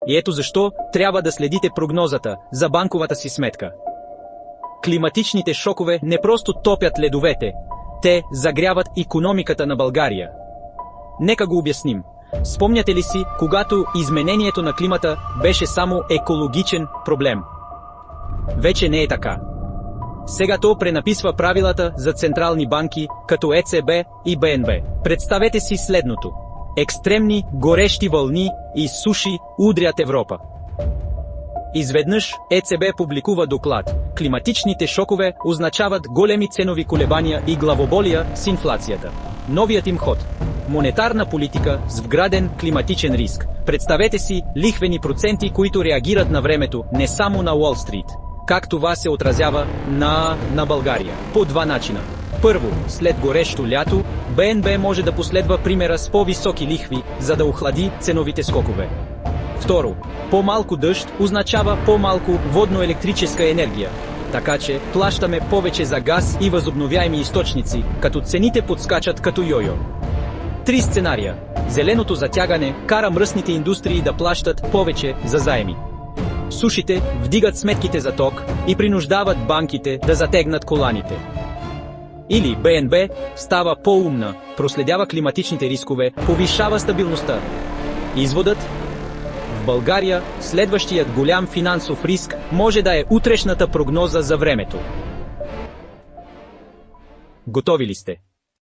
И ето защо трябва да следите прогнозата за банковата си сметка. Климатичните шокове не просто топят ледовете, те загряват икономиката на България. Нека го обясним. Спомняте ли си, когато изменението на климата беше само екологичен проблем? Вече не е така. Сега то пренаписва правилата за централни банки, като ЕЦБ и БНБ. Представете си следното. Екстремни, горещи вълни и суши удрят Европа. Изведнъж ЕЦБ публикува доклад. Климатичните шокове означават големи ценови колебания и главоболия с инфлацията. Новият им ход. Монетарна политика с вграден климатичен риск. Представете си лихвени проценти, които реагират на времето, не само на Уолл Стрит. Как това се отразява на България? По два начина. Първо, след горещо лято, БНБ може да последва примера с по-високи лихви, за да охлади ценовите скокове. Второ, по-малко дъжд означава по-малко водно-електрическа енергия. Така че плащаме повече за газ и възобновяеми източници, като цените подскачат като йо-йо. Три сценария. Зеленото затягане кара мръсните индустрии да плащат повече за заеми. Сушите вдигат сметките за ток и принуждават банките да затегнат коланите. Или БНБ става по-умна, проследява климатичните рискове, повишава стабилността. Изводът? В България следващият голям финансов риск може да е утрешната прогноза за времето. Готови ли сте?